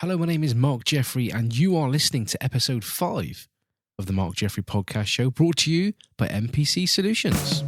Hello, my name is Mark Jeffrey, and you are listening to episode 5 of the Mark Jeffrey Podcast Show, brought to you by MPC Solutions.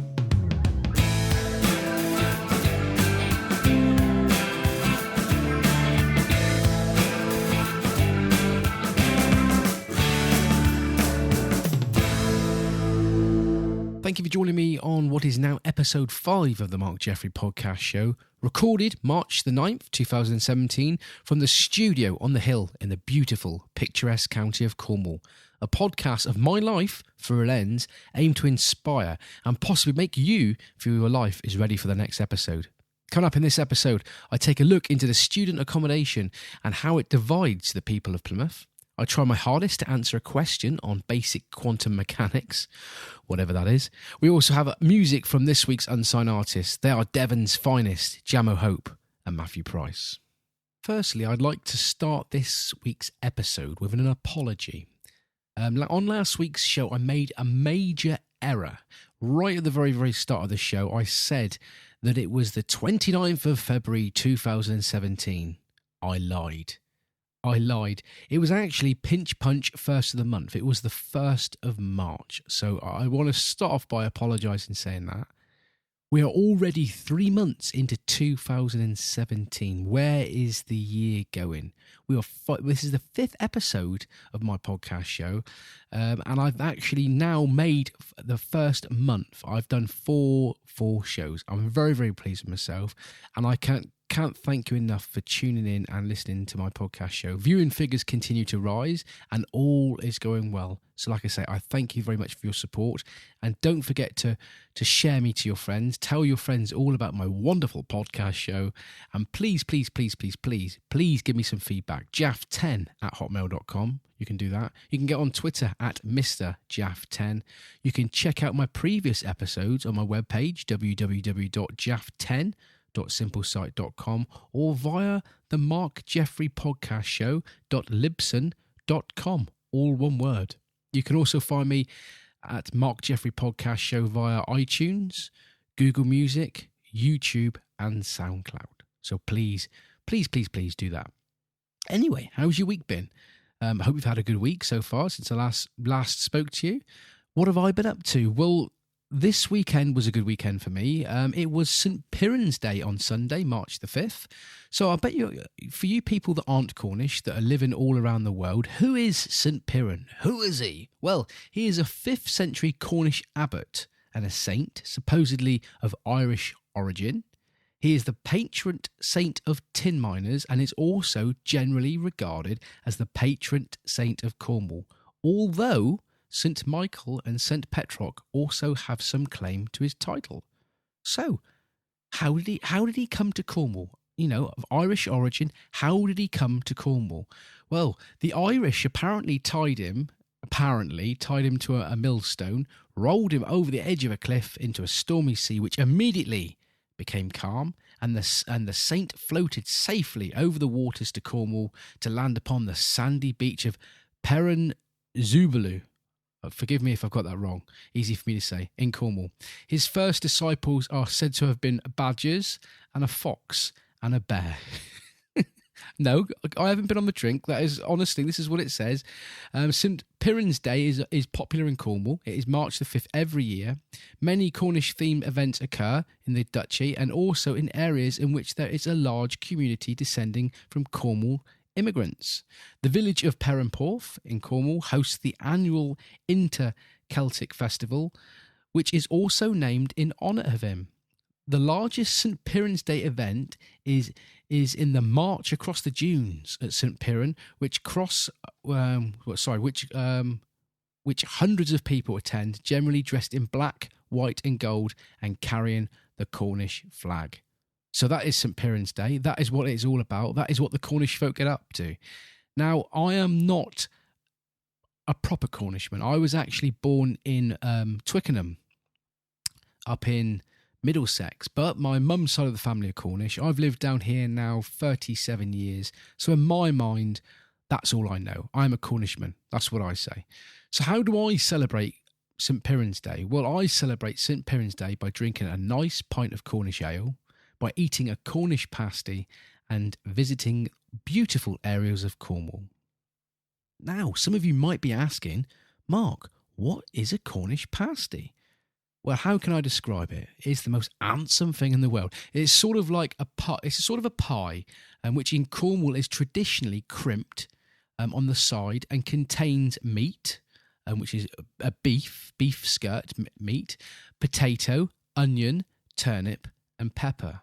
Thank you for joining me on what is now episode 5 of the Mark Jeffrey Podcast Show, recorded March the 9th, 2017, from the studio on the hill in the beautiful, picturesque county of Cornwall. A podcast of my life through a lens aimed to inspire and possibly make you feel your life is ready for the next episode. Coming up in this episode, I take a look into the student accommodation and how it divides the people of Plymouth. I try my hardest to answer a question on basic quantum mechanics, whatever that is. We also have music from this week's unsigned artists. They are Devon's finest, Jamo Hope and Matthew Price. Firstly, I'd like to start this week's episode with an apology. On last week's show, I made a major error. Right at the very, very start of the show, I said that it was the 29th of February 2017. I lied. It was actually Pinch Punch 1st of the month. It was the 1st of March. So I want to start off by apologising saying that. We are already 3 months into 2017. Where is the year going? This is the 5th episode of my podcast show. And I've actually now made the first month. I've done four shows. I'm very, very pleased with myself. And I can't thank you enough for tuning in and listening to my podcast show. Viewing figures continue to rise and all is going well. So like I say, I thank you very much for your support, and don't forget to share me to your friends. Tell your friends all about my wonderful podcast show, and please give me some feedback. jaff10@hotmail.com. You can do that. You can get on Twitter at Mr. Jaff10. You can check out my previous episodes on my webpage, www.jaff10.simplesite.com, or via the Mark Jeffrey Podcast Show.libsyn.com, all one word. You can also find me at Mark Jeffrey Podcast Show via iTunes, Google Music, YouTube, and SoundCloud. So please do that. Anyway, how's your week been? I hope you've had a good week so far since I last spoke to you. What have I been up to? Well, this weekend was a good weekend for me. It was St. Piran's Day on Sunday, March the 5th. So I bet for you people that aren't Cornish, that are living all around the world, who is St. Piran? Who is he? Well, he is a 5th century Cornish abbot and a saint, supposedly of Irish origin. He is the patron saint of tin miners and is also generally regarded as the patron saint of Cornwall, although St. Michael and St. Petroc also have some claim to his title. So, how did he come to Cornwall? You know, of Irish origin, how did he come to Cornwall? Well, the Irish apparently tied him to a millstone, rolled him over the edge of a cliff into a stormy sea, which immediately became calm, and the saint floated safely over the waters to Cornwall to land upon the sandy beach of Peran Zubalu. Forgive me if I've got that wrong. Easy for me to say. In Cornwall. His first disciples are said to have been badgers and a fox and a bear. No, I haven't been on the drink. That is, honestly, this is what it says. St. Piran's Day is popular in Cornwall. It is March the 5th every year. Many Cornish-themed events occur in the Duchy and also in areas in which there is a large community descending from Cornwall immigrants. The village of Perranporth in Cornwall hosts the annual Inter-Celtic Festival, which is also named in honour of him. The largest St. Piran's Day event is in the March Across the Dunes at St. Piran, which hundreds of people attend, generally dressed in black, white and gold and carrying the Cornish flag. So that is St. Piran's Day. That is what it's all about. That is what the Cornish folk get up to. Now, I am not a proper Cornishman. I was actually born in Twickenham, up in Middlesex, but my mum's side of the family are Cornish. I've lived down here now 37 years. So in my mind, that's all I know. I'm a Cornishman. That's what I say. So how do I celebrate St. Piran's Day? Well, I celebrate St. Piran's Day by drinking a nice pint of Cornish ale, by eating a Cornish pasty and visiting beautiful areas of Cornwall. Now, some of you might be asking, Mark, what is a Cornish pasty? Well, how can I describe it? It's the most handsome thing in the world. It's sort of like a pie. It's sort of a pie, which in Cornwall is traditionally crimped on the side and contains meat, which is a beef skirt meat, potato, onion, turnip, and pepper.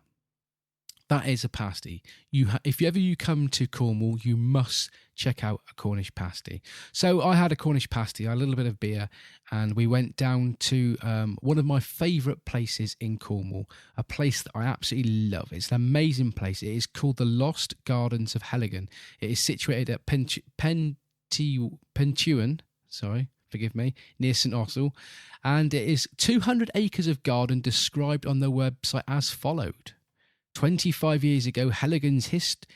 That is a pasty. If ever you come to Cornwall, you must check out a Cornish pasty. So I had a Cornish pasty, a little bit of beer, and we went down to one of my favourite places in Cornwall, a place that I absolutely love. It's an amazing place. It is called the Lost Gardens of Halligan. It is situated at Pentuan, forgive me, near St Austell, and it is 200 acres of garden described on their website as followed. 25 years ago, Halligan's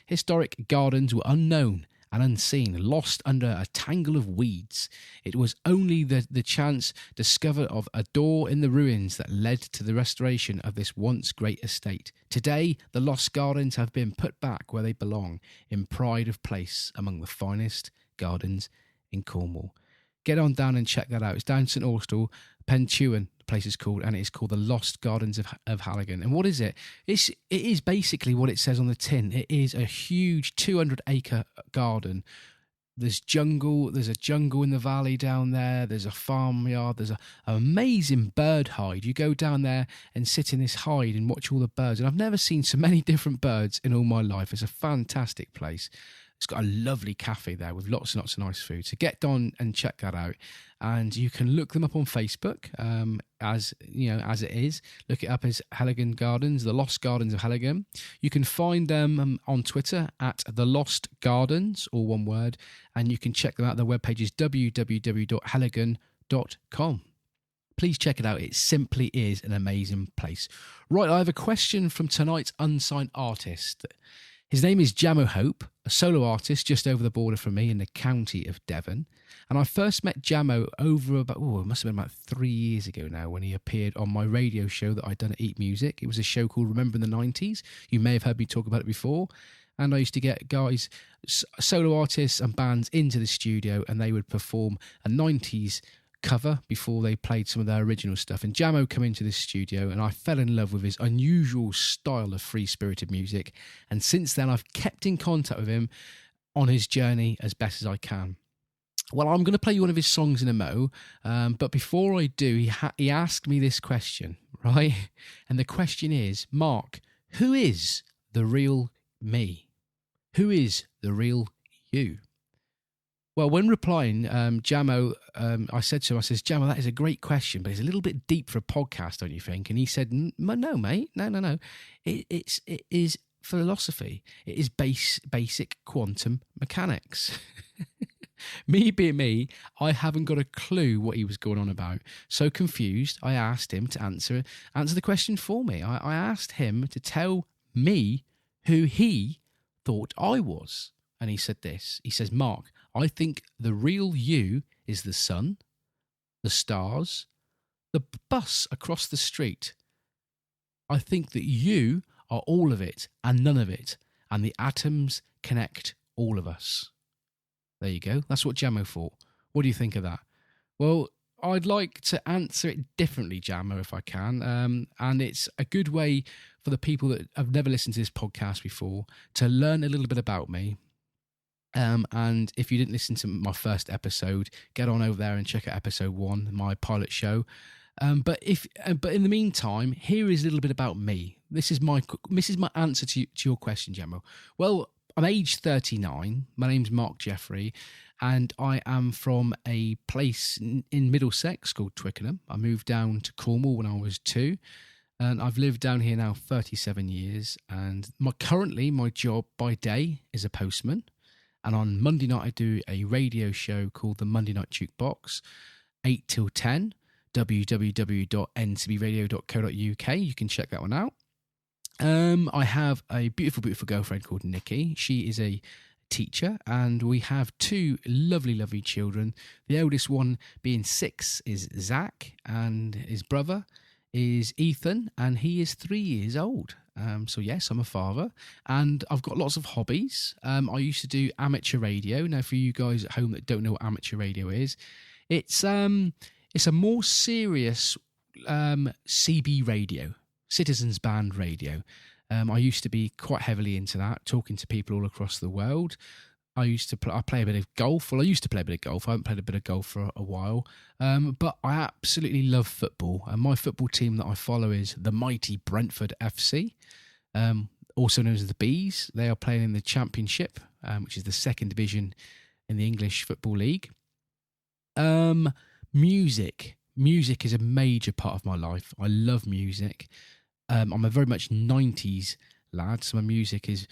historic gardens were unknown and unseen, lost under a tangle of weeds. It was only the chance discovered of a door in the ruins that led to the restoration of this once great estate. Today, the lost gardens have been put back where they belong, in pride of place among the finest gardens in Cornwall. Get on down and check that out. It's down St Austell, Pentuan, the place is called, and it is called the Lost Gardens of Halligan. And what is it? It is basically what it says on the tin. It is a huge 200-acre garden. There's a jungle in the valley down there. There's a farmyard. There's an amazing bird hide. You go down there and sit in this hide and watch all the birds. And I've never seen so many different birds in all my life. It's a fantastic place. It's got a lovely cafe there with lots and lots of nice food. So get on and check that out. And you can look them up on Facebook, as it is. Look it up as Halligan Gardens, the Lost Gardens of Halligan. You can find them on Twitter at the Lost Gardens, all one word. And you can check them out. Their webpage is www.halligan.com. Please check it out. It simply is an amazing place. Right, I have a question from tonight's unsigned artist. His name is Jamo Hope, a solo artist just over the border from me in the county of Devon. And I first met Jamo over it must have been about 3 years ago now, when he appeared on my radio show that I'd done at Eat Music. It was a show called Remember in the 90s. You may have heard me talk about it before. And I used to get guys, solo artists and bands into the studio, and they would perform a 90s cover before they played some of their original stuff. And Jamo came into this studio and I fell in love with his unusual style of free-spirited music, and since then I've kept in contact with him on his journey as best as I can. Well, I'm going to play you one of his songs in a mo, but before I do, he asked me this question, right? And the question is, Mark, who is the real me? Who is the real you? Well, when replying, Jamo, I said to him, Jamo, that is a great question, but it's a little bit deep for a podcast, don't you think? And he said, no, mate, no. It is philosophy. It is basic quantum mechanics. Me being me, I haven't got a clue what he was going on about. So confused, I asked him to answer the question for me. I asked him to tell me who he thought I was. And he said this. He says, Mark, I think the real you is the sun, the stars, the bus across the street. I think that you are all of it and none of it, and the atoms connect all of us. There you go. That's what Jamo thought. What do you think of that? Well, I'd like to answer it differently, Jamo, if I can. And it's a good way for the people that have never listened to this podcast before to learn a little bit about me. And if you didn't listen to my first episode, get on over there and check out episode 1, my pilot show. But in the meantime, here is a little bit about me. This is my answer to your question, Jamo. Well, I'm aged 39. My name's Mark Jeffrey, and I am from a place in Middlesex called Twickenham. I moved down to Cornwall when I was 2, and I've lived down here now 37 years. And currently my job by day is a postman. And on Monday night, I do a radio show called the Monday Night Jukebox, 8 till 10, www.ncbradio.co.uk. You can check that one out. I have a beautiful, beautiful girlfriend called Nikki. She is a teacher, and we have 2 lovely, lovely children. The eldest one being 6 is Zach, and his brother is Ethan, and he is 3 years old. So yes, I'm a father, and I've got lots of hobbies. I used to do amateur radio. Now, for you guys at home that don't know what amateur radio is, it's a more serious CB radio, citizens band radio. I used to be quite heavily into that, talking to people all across the world. I play a bit of golf. Well, I used to play a bit of golf. I haven't played a bit of golf for a while. But I absolutely love football. And my football team that I follow is the mighty Brentford FC, also known as the Bees. They are playing in the Championship, which is the second division in the English Football League. Music. Music is a major part of my life. I love music. I'm a very much 90s lad, so my music is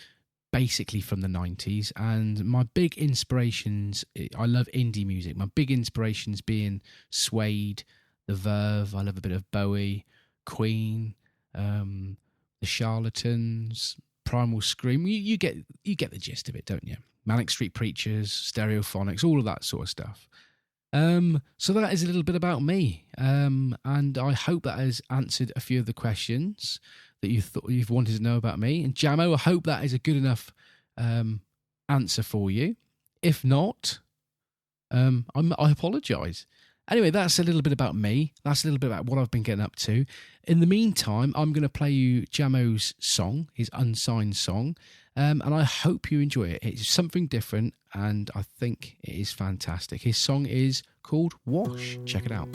basically from the 90s. And my big inspirations, I love indie music. My big inspirations being Suede, The Verve. I love a bit of Bowie, Queen, The Charlatans, Primal Scream. You get the gist of it, don't you? Manic Street Preachers, Stereophonics, all of that sort of stuff. So that is a little bit about me, and I hope that has answered a few of the questions that you've wanted to know about me. And Jamo, I hope that is a good enough answer for you. If not, I apologise. Anyway, that's a little bit about me. That's a little bit about what I've been getting up to. In the meantime, I'm going to play you Jamo's song, his unsigned song, and I hope you enjoy it. It's something different, and I think it is fantastic. His song is called Wash. Check it out.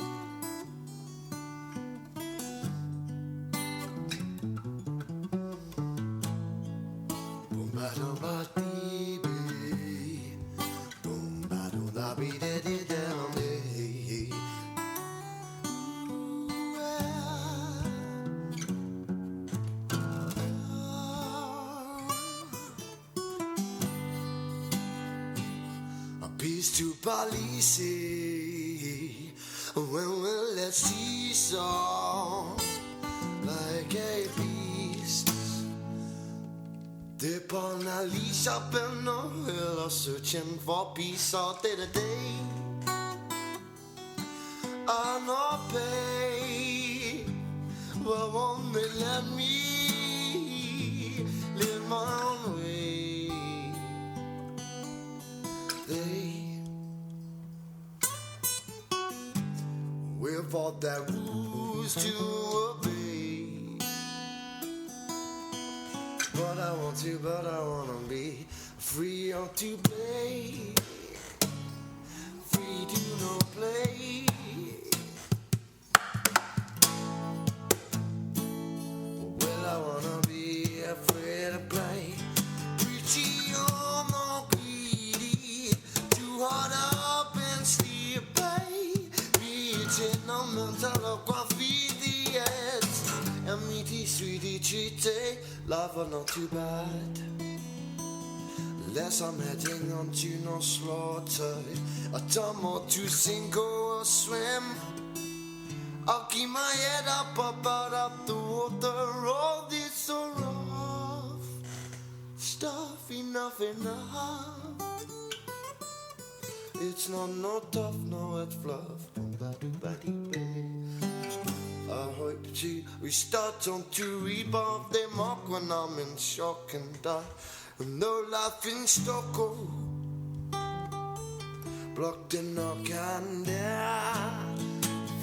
To police, when will let seesaw like a beast? Dip on a leash up in the hill, searching for peace all day to day. I no pay, but won't they let me live my own way? They with all that rules to obey, but I wanna be free or to play, free to no play. Well, I wanna be afraid to play, preachy or no greedy, too hard up and sleep pay. Mental graffiti, yes, and meaty, sweetie, treaty, life are not too bad. Less I'm heading on to no slaughter, a time or two sink or swim. I'll keep my head up out of the water. All this so rough stuff, enough. It's not no tough, no it's fluff. I hope to restart on to rebuff. They mock when I'm in shock and die with no life in stock. Oh, blocked in no candle.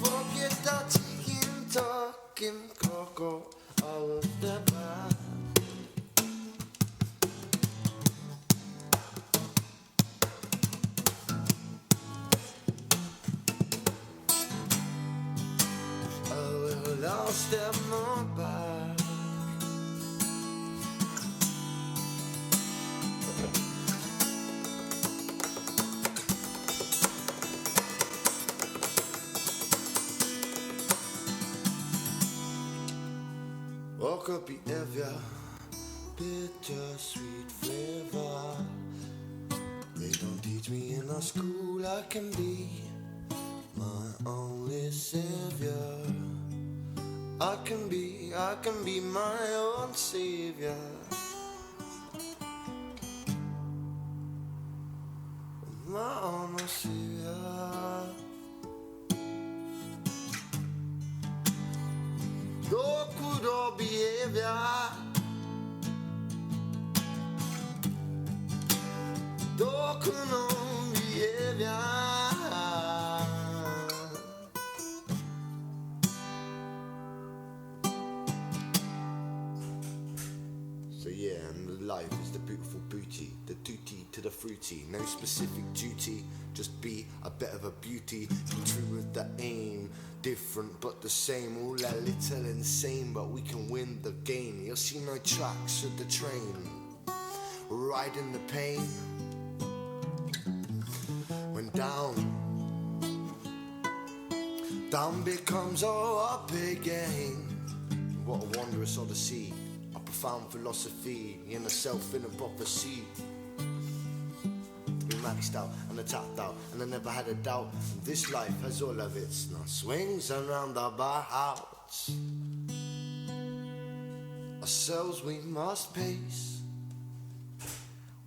Forget that taking, talking, cocoa. All of the bad. I'll step more back. Woke up behavior, bittersweet flavor. They don't teach me in our school I can be my only savior. I can be my own savior. My own savior. No good behavior. unknown behavior. So yeah, and life is the beautiful booty, the duty to the fruity. No specific duty, just be a bit of a beauty. Be true with the aim, different but the same. All a little insane, but we can win the game. You'll see no tracks of the train, riding the pain. When down becomes all up again. What a wondrous odyssey, a profound philosophy in a self-filling prophecy. To be maxed out and tapped out, and I never had a doubt. This life has all of its swings and roundabouts. Ourselves we must pace.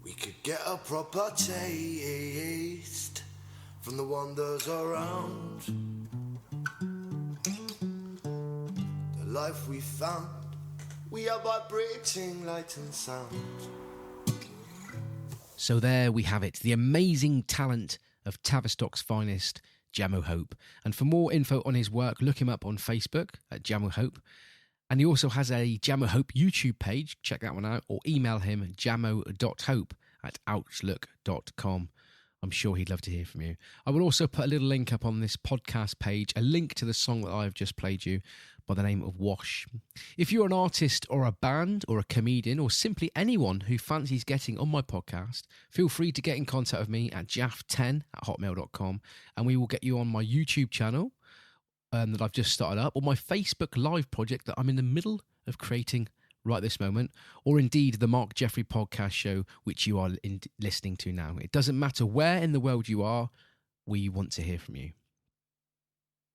We could get a proper taste from the wonders around. The life we found, we are vibrating light and sound. So there we have it, the amazing talent of Tavistock's finest, Jamo Hope. And for more info on his work, look him up on Facebook at Jamo Hope. And he also has a Jamo Hope YouTube page, check that one out, or email him jamo.hope@outlook.com. I'm sure he'd love to hear from you. I will also put a little link up on this podcast page, a link to the song that I've just played you by the name of Wash. If you're an artist or a band or a comedian or simply anyone who fancies getting on my podcast, feel free to get in contact with me at jaff10@hotmail.com, and we will get you on my YouTube channel that I've just started up, or my Facebook Live project that I'm in the middle of creating right this moment, or indeed the Mark Jeffrey podcast show, which you are listening to now. It doesn't matter where in the world you are, we want to hear from you.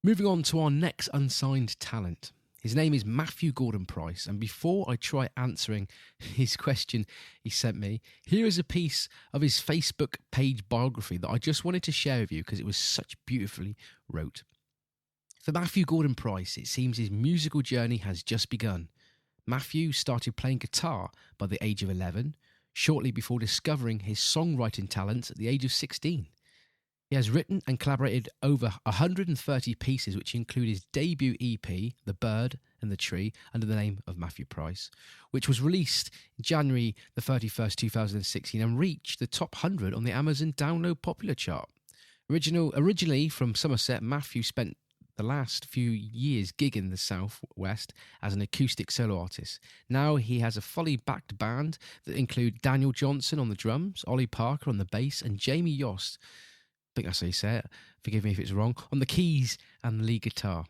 Moving on to our next unsigned talent. His name is Matthew Gordon Price, and before I try answering his question he sent me, here is a piece of his Facebook page biography that I just wanted to share with you because it was such beautifully wrote. For Matthew Gordon Price, it seems his musical journey has just begun. Matthew started playing guitar by the age of 11, shortly before discovering his songwriting talents at the age of 16. He has written and collaborated over 130 pieces, which include his debut EP, The Bird and the Tree, under the name of Matthew Price, which was released January the 31st, 2016, and reached the top 100 on the Amazon Download Popular chart. Originally from Somerset, Matthew spent the last few years gigging the Southwest as an acoustic solo artist. Now he has a fully backed band that include Daniel Johnson on the drums, Ollie Parker on the bass, and Jamie Yost, I think that's how you say it, forgive me if it's wrong, on the keys and the lead guitar.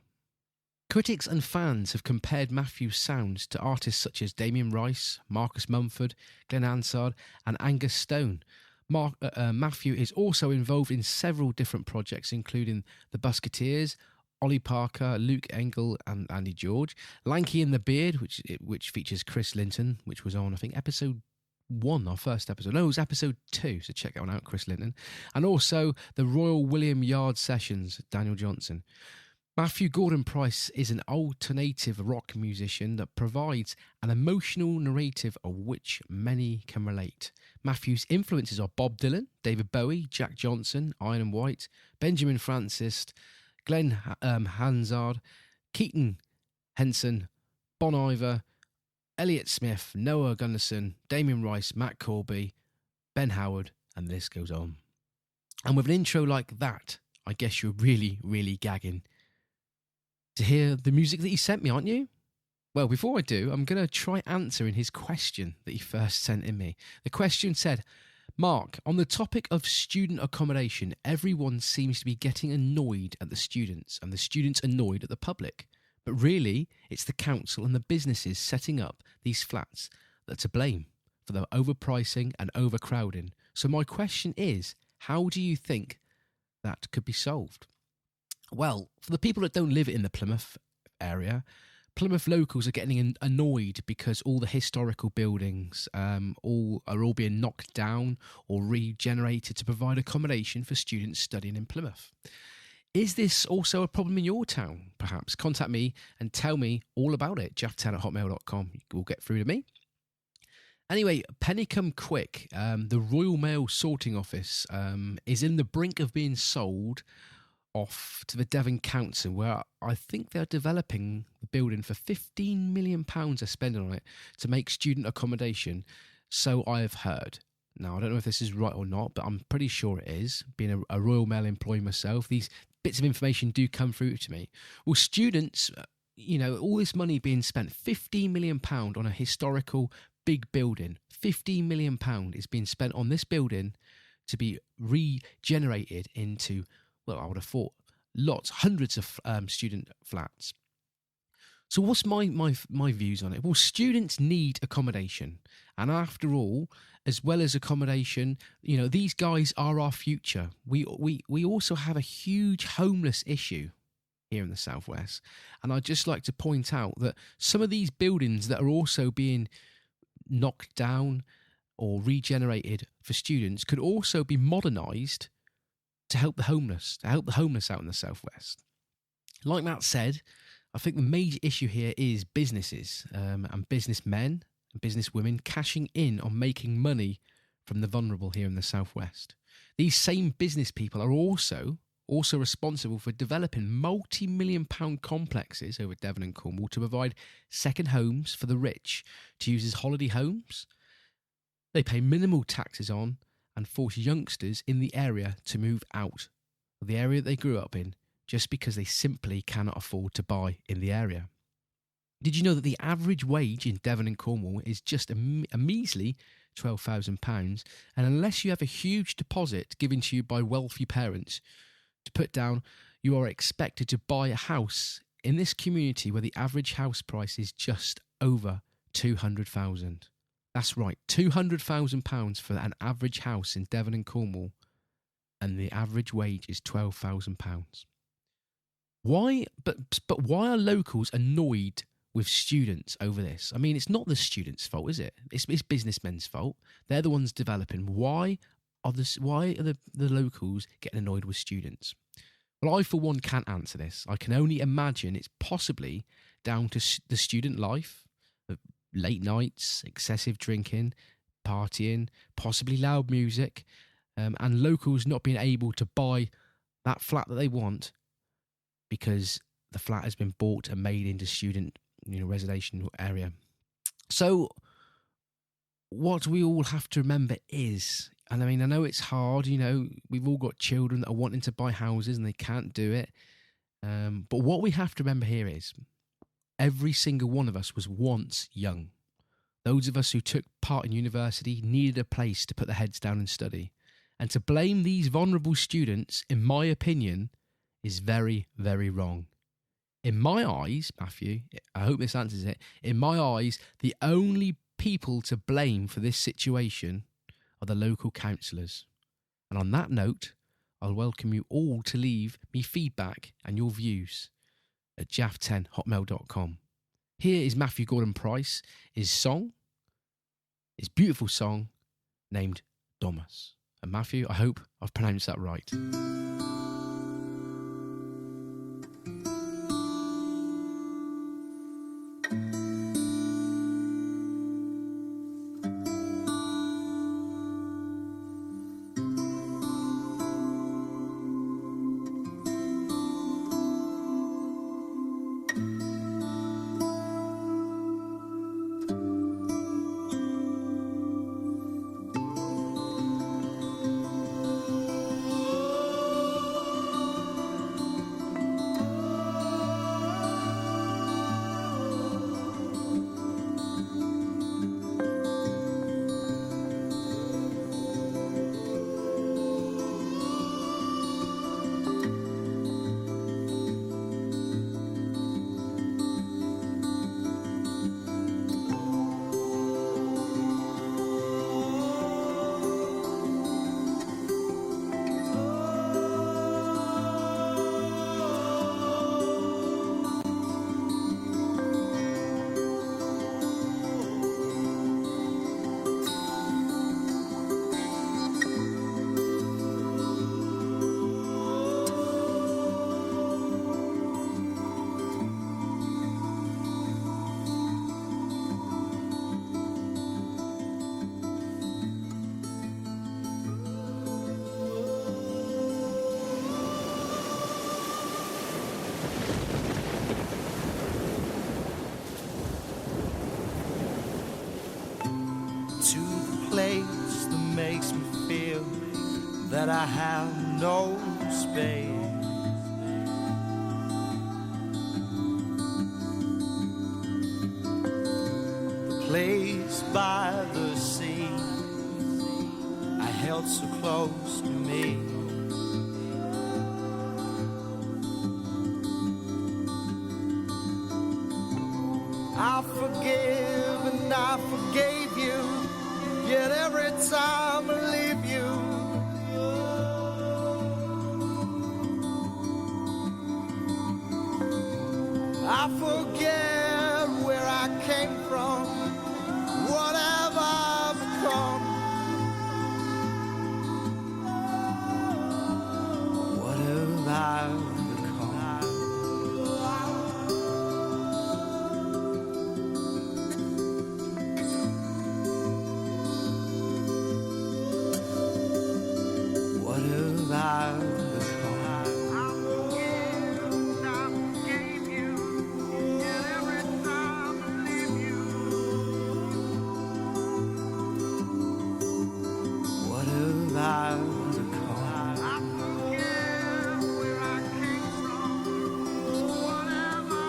Critics and fans have compared Matthew's sounds to artists such as Damien Rice, Marcus Mumford, Glenn Hansard, and Angus Stone. Matthew is also involved in several different projects, including The Busketeers, Ollie Parker, Luke Engel, and Andy George. Lanky and the Beard, which features Chris Linton, which was on, I think, episode 1, our first episode. No, it was episode 2, so check that one out, Chris Linton. And also the Royal William Yard Sessions, Daniel Johnson. Matthew Gordon Price is an alternative rock musician that provides an emotional narrative of which many can relate. Matthew's influences are Bob Dylan, David Bowie, Jack Johnson, Iron and White, Benjamin Francis, Glenn Hansard, Keaton Henson, Bon Iver, Elliott Smith, Noah Gunnarsson, Damien Rice, Matt Corby, Ben Howard, and the list goes on. And with an intro like that, I guess you're really, really gagging to hear the music that he sent me, aren't you? Well, before I do, I'm going to try answering his question that he first sent in me. The question said, Mark, on the topic of student accommodation, everyone seems to be getting annoyed at the students and the students annoyed at the public. But really, it's the council and the businesses setting up these flats that are to blame for the overpricing and overcrowding. So my question is, how do you think that could be solved? Well, for the people that don't live in the Plymouth area, Plymouth locals are getting annoyed because all the historical buildings are all being knocked down or regenerated to provide accommodation for students studying in Plymouth. Is this also a problem in your town, perhaps? Contact me and tell me all about it, jaff10@hotmail.com. We'll get through to me. Anyway, penny come quick. The Royal Mail sorting office is in the brink of being sold off to the Devon Council, where I think they're developing the building for £15 million are spending on it to make student accommodation. So I have heard. Now, I don't know if this is right or not, but I'm pretty sure it is. Being a Royal Mail employee myself, these bits of information do come through to me. Well, students, all this money being spent, £15 million on a historical big building. £15 million is being spent on this building to be regenerated into, well, I would have thought hundreds of student flats. So what's my views on it? Well, students need accommodation. And after all, as well as accommodation, these guys are our future. We also have a huge homeless issue here in the Southwest. And I'd just like to point out that some of these buildings that are also being knocked down or regenerated for students could also be modernised to help the homeless out in the Southwest. Like Matt said, I think the major issue here is businesses and businessmen and businesswomen cashing in on making money from the vulnerable here in the Southwest. These same business people are also responsible for developing multi-million-pound complexes over Devon and Cornwall to provide second homes for the rich to use as holiday homes. They pay minimal taxes on and force youngsters in the area to move out of the area they grew up in just because they simply cannot afford to buy in the area. Did you know that the average wage in Devon and Cornwall is just a measly £12,000, and unless you have a huge deposit given to you by wealthy parents to put down, you are expected to buy a house in this community where the average house price is just over £200,000. That's right, £200,000 for an average house in Devon and Cornwall, and the average wage is £12,000. Why? But why are locals annoyed with students over this? I mean, it's not the students' fault, is it? It's businessmen's fault. They're the ones developing. Why are the locals getting annoyed with students? Well, I, for one, can't answer this. I can only imagine it's possibly down to the student life, late nights, excessive drinking, partying, possibly loud music, and locals not being able to buy that flat that they want because the flat has been bought and made into student residential area. So what we all have to remember is, and I mean, I know it's hard, we've all got children that are wanting to buy houses and they can't do it. But what we have to remember here is every single one of us was once young. Those of us who took part in university needed a place to put their heads down and study. And to blame these vulnerable students, in my opinion, is very, very wrong. In my eyes, Matthew, I hope this answers it. In my eyes, the only people to blame for this situation are the local councillors. And on that note, I'll welcome you all to leave me feedback and your views at jaff10hotmail.com. Here is Matthew Gordon Price, his beautiful song named Domus. And Matthew, I hope I've pronounced that right. that I have no space. The place by the sea I held so close to me. I forgive and I forgave you, yet every time I leave you, I forget where I came from, what have I become, what have I become. What have I become? What have I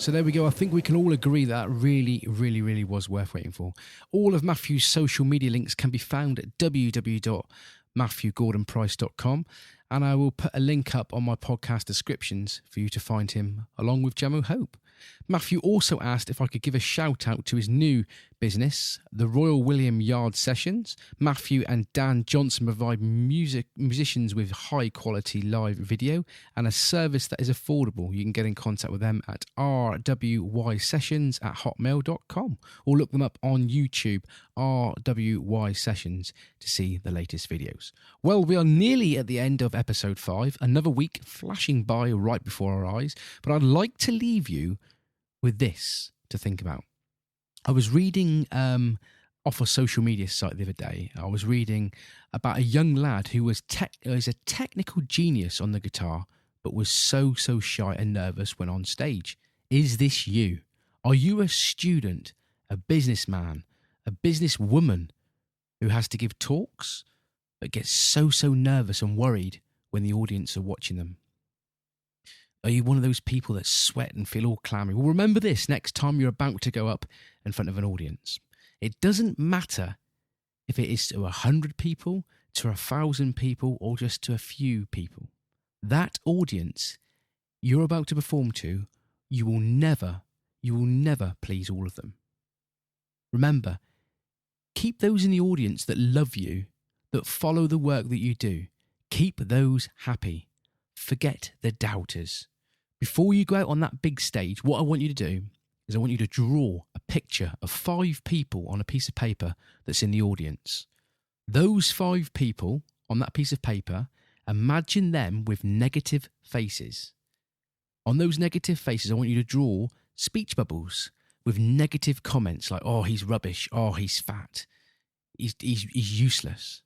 So there we go. I think we can all agree that really was worth waiting for. All of Matthew's social media links can be found at www.matthewgordonprice.com, and I will put a link up on my podcast descriptions for you to find him along with Jamo Hope. Matthew also asked if I could give a shout out to his new business, the Royal William Yard Sessions. Matthew and Dan Johnson provide musicians with high quality live video and a service that is affordable. You can get in contact with them at rwysessions@hotmail.com or look them up on YouTube, RWY Sessions, to see the latest videos. Well, we are nearly at the end of episode 5, another week flashing by right before our eyes, but I'd like to leave you with this to think about. I was reading off a social media site the other day. I was reading about a young lad who was a technical genius on the guitar, but was so shy and nervous when on stage. Is this you? Are you a student, a businessman, a businesswoman who has to give talks, but gets so nervous and worried when the audience are watching them? Are you one of those people that sweat and feel all clammy? Well, remember this next time you're about to go up in front of an audience. It doesn't matter if it is to 100 people, to 1,000 people, or just to a few people. That audience you're about to perform to, you will never please all of them. Remember, keep those in the audience that love you, that follow the work that you do. Keep those happy. Forget the doubters. Before you go out on that big stage, what I want you to do is I want you to draw a picture of 5 people on a piece of paper that's in the audience. Those 5 people on that piece of paper, imagine them with negative faces. On those negative faces, I want you to draw speech bubbles with negative comments like, oh, he's rubbish, oh, he's fat, he's useless.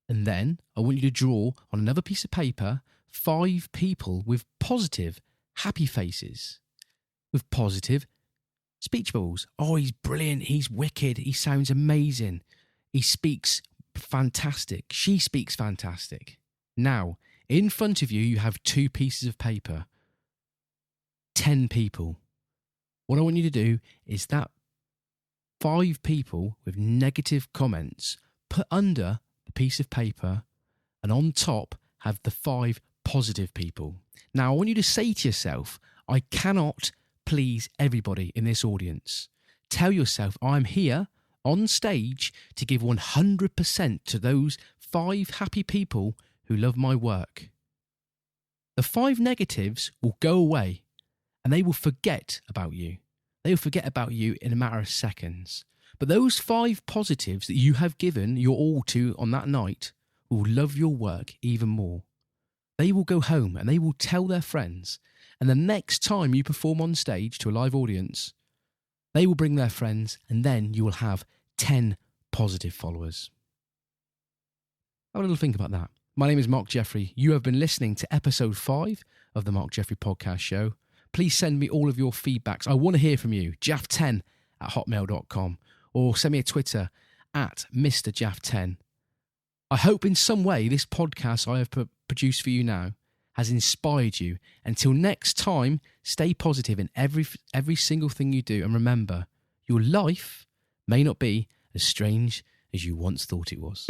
And then I want you to draw on another piece of paper 5 people with positive, happy faces, with positive speech bubbles. Oh, he's brilliant, he's wicked, he sounds amazing, he speaks fantastic, she speaks fantastic. Now, in front of you, you have 2 pieces of paper, 10 people. What I want you to do is that 5 people with negative comments put under the piece of paper, and on top have the 5 positive people. Now, I want you to say to yourself, I cannot please everybody in this audience. Tell yourself, I'm here on stage to give 100% to those 5 happy people who love my work. The 5 negatives will go away and they will forget about you. They will forget about you in a matter of seconds. But those 5 positives that you have given your all to on that night will love your work even more. They will go home and they will tell their friends. And the next time you perform on stage to a live audience, they will bring their friends, and then you will have 10 positive followers. Have a little think about that. My name is Mark Jeffrey. You have been listening to episode 5 of the Mark Jeffrey Podcast Show. Please send me all of your feedbacks. I want to hear from you. jaff10@hotmail.com, or send me a Twitter at Mr. Jaff10. I hope in some way this podcast I have produced for you now has inspired you. Until next time, stay positive in every single thing you do. And remember, your life may not be as strange as you once thought it was.